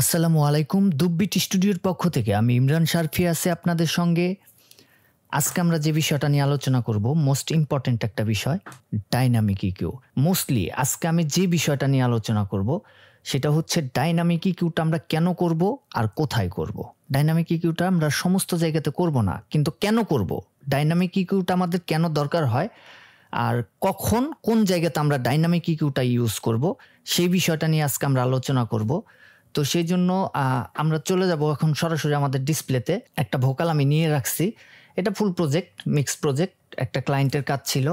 আসসালামু আলাইকুম। দুব্বিট স্টুডিওর পক্ষ থেকে আমি ইমরান শারফি আছি আপনাদের সঙ্গে। আজকে আমরা যে বিষয়টা নিয়ে আলোচনা করব, মোস্ট ইম্পর্ট্যান্ট একটা বিষয়, ডাইনামিক ইকিউ। মোস্টলি আজকে আমি যে বিষয়টা নিয়ে আলোচনা করব সেটা হচ্ছে ডাইনামিক ইকিউটা আমরা কেন করব আর কোথায় করব। ডাইনামিক ইকিউটা আমরা সমস্ত জায়গাতে করব না, কিন্তু কেন করব, ডাইনামিক ইকিউটা আমাদের কেন দরকার হয় আর কখন কোন জায়গাতে আমরা ডাইনামিক ইকিউটা ইউজ করব, সেই বিষয়টা নিয়ে আজকে আমরা আলোচনা করব। তো সেই জন্য আমরা চলে যাব এখন সরাসরি আমাদের ডিসপ্লেতে। একটা ভোকাল আমি নিয়ে রাখছি, এটা ফুল প্রজেক্ট, মিক্স প্রজেক্ট, একটা ক্লায়েন্টের কাজ ছিল।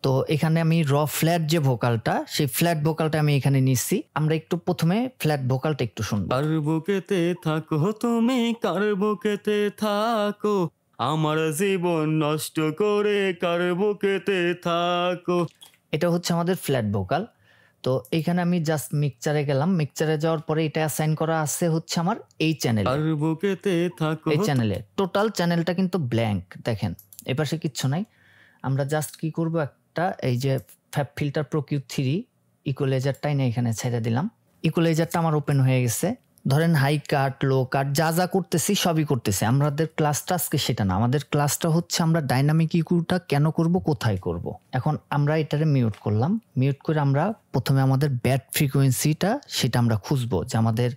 তো এখানে আমি ফ্ল্যাট যে ভোকালটা, সেই ফ্ল্যাট ভোকালটা আমি এখানে নিচ্ছি। আমরা একটু প্রথমে ফ্ল্যাট ভোকালটা একটু শুনবো। কার বুকেতে থাকো তুমি, কার বুকেতে থাকো, আমার জীবন নষ্ট করে কার বুকেতে থাকো। এটা হচ্ছে আমাদের ফ্ল্যাট ভোকাল। তো এখানে আমি জাস্ট মিক্সচারে গেলাম, মিক্সচারে যাওয়ার পরে এটা অ্যাসাইন করা আছে হচ্ছে আমার এই চ্যানেলে। কার বুকেতে থাকো, এই চ্যানেলে টোটাল চ্যানেলটা কিন্তু ব্ল্যাঙ্ক, দেখেন এপাশে কিচ্ছু নাই। আমরা জাস্ট কি করব, একটা এই যে ফ্যাব ফিল্টার প্রো কিউ 3 ইকুয়ালাইজারটাই না এখানে ছেড়ে দিলাম। ইকুয়ালাইজারটা আমার ওপেন হয়ে গেছে। ধরেন হাই কাট, লো কাট, যা যা করতেছি সবই করতেছি। আমাদের ক্লাসটা আজকে সেটা না, আমাদের ক্লাসটা হচ্ছে আমরা ডাইনামিক ইকিউটা কেন করব, কোথায় করব। এখন আমরা এটারে মিউট করলাম, মিউট করে আমরা প্রথমে আমাদের ব্যাড ফ্রিকোয়েন্সিটা সেটা আমরা খুঁজবো, যে আমাদের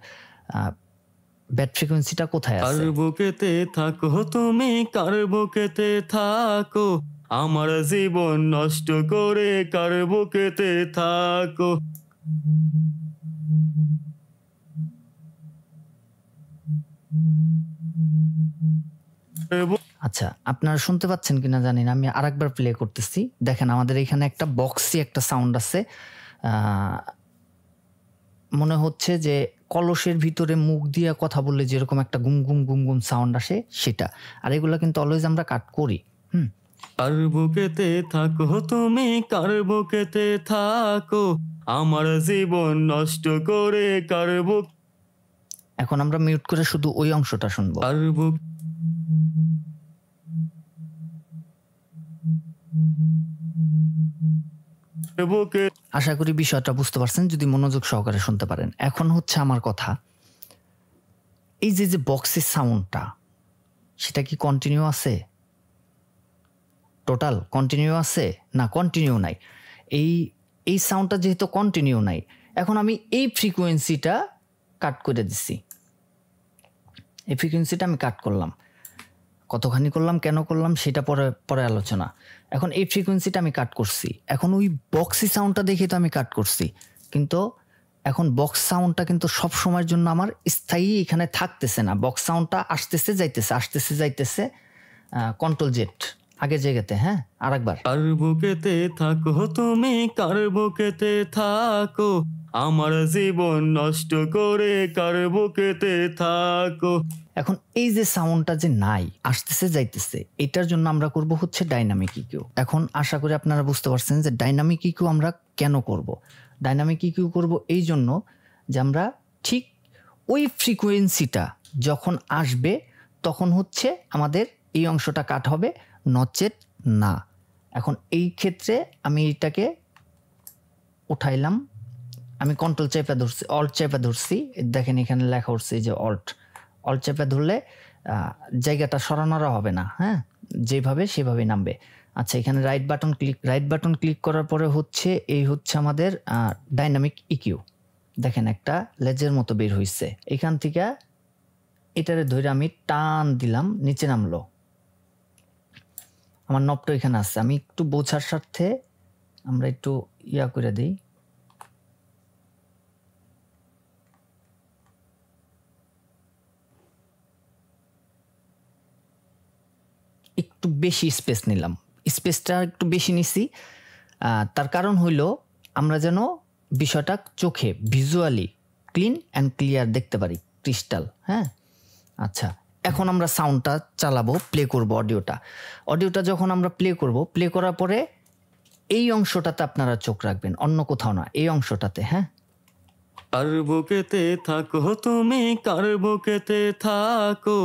ব্যাড ফ্রিকোয়েন্সিটা কোথায় কার আছে। বুকেতে থাকো তুমি, কার বুকেতে থাকো, আমার জীবন নষ্ট করে কার বুকেতে থাকো। আচ্ছা, আপনারা শুনতে পাচ্ছেন কিনা জানি না, আমি আরেকবার প্লে করতেছি। দেখেন আমাদের এখানে একটা বক্সি একটা সাউন্ড আছে, মনে হচ্ছে যে কলসের ভিতরে মুখ দিয়ে কথা বললে যেরকম একটা গুম গুম গুম গুম সাউন্ড আসে সেটা। আর এগুলো কিন্তু অলওয়েজ আমরা কাট করি। কার বুকেতে থাকো তুমি, কার বুকেতে থাকো, আমার জীবন নষ্ট করে কার বুক। এখন আমরা মিউট করে শুধু ওই অংশটা শুনবো। কার বুক বুকে। আশা করি বিষয়টা বুঝতে পারছেন, যদি মনোযোগ সহকারে শুনতে পারেন। এখন হচ্ছে আমার কথা, এই যে যে বক্সের সাউন্ডটা, সেটা কি কন্টিনিউ আছে? টোটাল কন্টিনিউ আছে না? কন্টিনিউ নাই। এই সাউন্ডটা যেহেতু কন্টিনিউ নাই, এখন আমি এই ফ্রিকোয়েন্সিটা কাট করে দিচ্ছি। এই ফ্রিকোয়েন্সিটা আমি কাট করলাম, কতখানি করলাম, কেন করলাম সেটা পরে পরে আলোচনা। এখন এই ফ্রিকোয়েন্সিটা আমি কাট করছি, এখন ওই বক্সি সাউন্ডটা দেখে তো আমি কাট করছি, কিন্তু এখন বক্স সাউন্ডটা কিন্তু সব সময়ের জন্য আমার স্থায়ী এখানে থাকতেছে না। বক্স সাউন্ডটা আসতেছে যাইতেছে, আসতেছে যাইতেছে। কন্ট্রোল জেড আগের জায়গাতে। হ্যাঁ, আরেকবার। কার বুকেতে থাকো তুমি, কার বুকেতে থাকো, আমার জীবন নষ্ট করে কার বুকেতে থাকো। এখন এই যে সাউন্ডটা যে নাই, আসতেছে যাইতেছে, এটার জন্য আমরা করব হচ্ছে ডাইনামিক ইকিউ। এখন আশা করি আপনারা বুঝতে পারছেন যে ডাইনামিক ইকিউ আমরা কেন করব। ডাইনামিক ইকিউ করব এই জন্য যে আমরা ঠিক ওই ফ্রিকোয়েন্সিটা যখন আসবে তখন হচ্ছে আমাদের এই অংশটা কাট হবে, নচেত না। এখন এই ক্ষেত্রে আমি এটাকে উঠাইলাম, আমি কন্ট্রোল চেপে ধরছি, অল্ট চেপে ধরছি। দেখেন এখানে লেখা উঠছে যে অল্ট চেপে ধরলে জায়গাটা সরানোরা হবে না। হ্যাঁ, যেভাবে সেভাবেই নামবে। আচ্ছা, এখানে রাইট বাটন ক্লিক করার পরে হচ্ছে এই হচ্ছে আমাদের ডাইনামিক ইকিউ। দেখেন একটা লেজের মতো বের হইছে। এখান থেকে এটারে ধরে আমি টান দিলাম, নিচে নামলো। আমার নবটা এখানে আছে, আমি একটু বোঝার স্বার্থে আমরা একটু ইয়া করে দিই। একটু বেশি স্পেস নিলাম, স্পেসটা একটু বেশি নিছি। তার কারণ হইল আমরা যেন বিষয়টা চোখে ভিজুয়ালি ক্লিন অ্যান্ড ক্লিয়ার দেখতে পারি, ক্রিস্টাল। হ্যাঁ, আচ্ছা, এখন আমরা সাউন্ডটা চালাবো, প্লে করব অডিওটা যখন আমরা প্লে করব, প্লে করার পরে এই অংশটাতে আপনারা চোখ রাখবেন, অন্য কোথাও না, এই অংশটাতে। হ্যাঁ, কার বুকেতে থাকো তুমি, কার বুকেতে থাকো,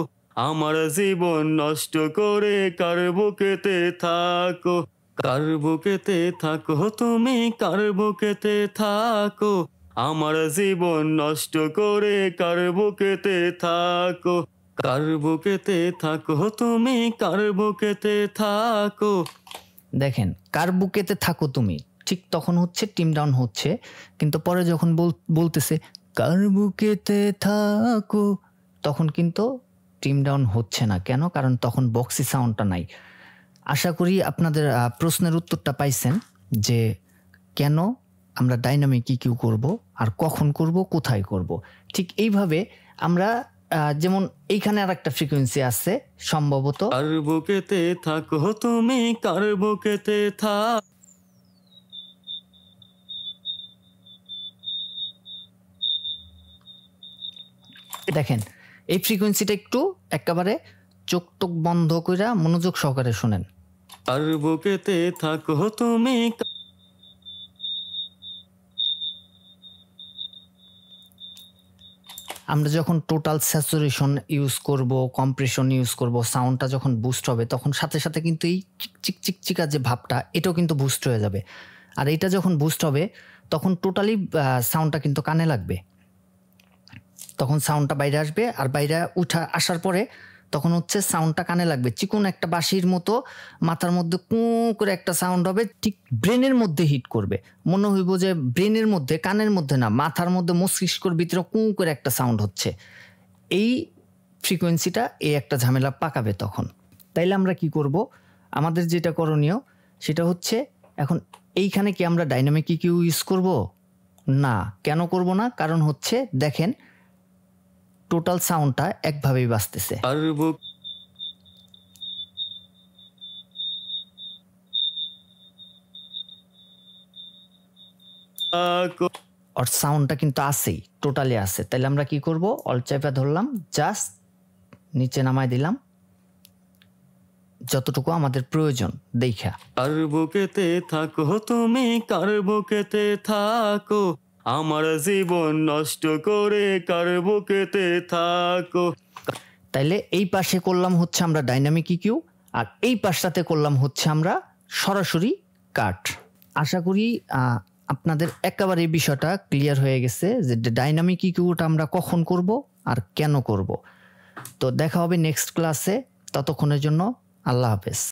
আমার জীবন নষ্ট করে কার বুকেতে থাকো। কার বুকেতে থাকো তুমি, কার বুকেতে থাকো, আমার জীবন নষ্ট করে কার বুকেতে থাকো, কার বুকেতে থাকো তুমি, কার বুকেতে থাকো। দেখেন কার বুকেতে থাকো তুমি, ঠিক তখন হচ্ছে টিম ডাউন হচ্ছে, কিন্তু পরে যখন বলতেছে কার বুকেতে থাকো, তখন কিন্তু টিম ডাউন হচ্ছে না। কেন? কারণ তখন বক্সি সাউন্ডটা নাই। আশা করি আপনাদের প্রশ্নের উত্তরটা পাইছেন যে কেন আমরা ডাইনামিক ইকিউ করব, আর কখন করব, কোথায় করব। ঠিক এইভাবে আমরা যেমন এইখানে আর একটা ফ্রিকোয়েন্সি আছে সম্ভবত, কার বুকেতে থাকো তুমি, কার বুকেতে থাক। দেখেন এই ফ্রিকোয়েন্সিটা একটু একেবারে চোখ টোক বন্ধ করে মনোযোগ সহকারে শুনেন। কার বুকেতে থাকো তুমি। আমরা যখন টোটাল স্যাচুরেশন ইউজ করব, কম্প্রেশন ইউজ করব, সাউন্ডটা যখন বুস্ট হবে তখন সাথে সাথে কিন্তু এই চিক চিক চিকা যে ভাবটা এটাও কিন্তু বুস্ট হয়ে যাবে। আর এটা যখন বুস্ট হবে তখন টোটালি সাউন্ডটা কিন্তু কানে লাগবে, তখন সাউন্ডটা বাইরে আসবে, আর বাইরে আসার পরে তখন হচ্ছে সাউন্ডটা কানে লাগবে, চিকন একটা বাঁশির মতো মাথার মধ্যে কু করে একটা সাউন্ড হবে, ঠিক ব্রেনের মধ্যে হিট করবে। মনে হইব যে ব্রেনের মধ্যে, কানের মধ্যে না, মাথার মধ্যে মস্তিষ্কর ভিতরে কু করে একটা সাউন্ড হচ্ছে। এই ফ্রিকোয়েন্সিটা এই একটা ঝামেলা পাকাবে তখন। তাইলে আমরা কি করব? আমাদের যেটা করণীয় সেটা হচ্ছে, এখন এইখানে কি আমরা ডাইনামিক ইকিউ ইউজ করব? না। কেন করব না? কারণ হচ্ছে দেখেন টোটাল সাউন্ডটা একভাবেই বাজতেছে। আর সাউন্ডটা কিন্তু আছেই, টোটালি আছে। তাহলে আমরা কি করব? অল্ট চাপা ধরলাম, জাস্ট নিচে নামাই দিলাম যতটুকু আমাদের প্রয়োজন দেখা। কার বুকেতে থাকো তুমি, কার বুকেতে থাকো, আমার জীবন নষ্ট করে কার বুকেতে থাকো। তাইলে এই পাশে করলাম হচ্ছে আমরা ডাইনামিক ইকিউ, আর এই পাশটাতে করলাম হচ্ছে আমরা সরাসরি কাট। আশা করি আপনাদের একেবারে এই বিষয়টা ক্লিয়ার হয়ে গেছে যে ডাইনামিক ইকিউটা আমরা কখন করব আর কেন করব। তো দেখা হবে নেক্সট ক্লাসে, ততক্ষণের জন্য আল্লাহ হাফেজ।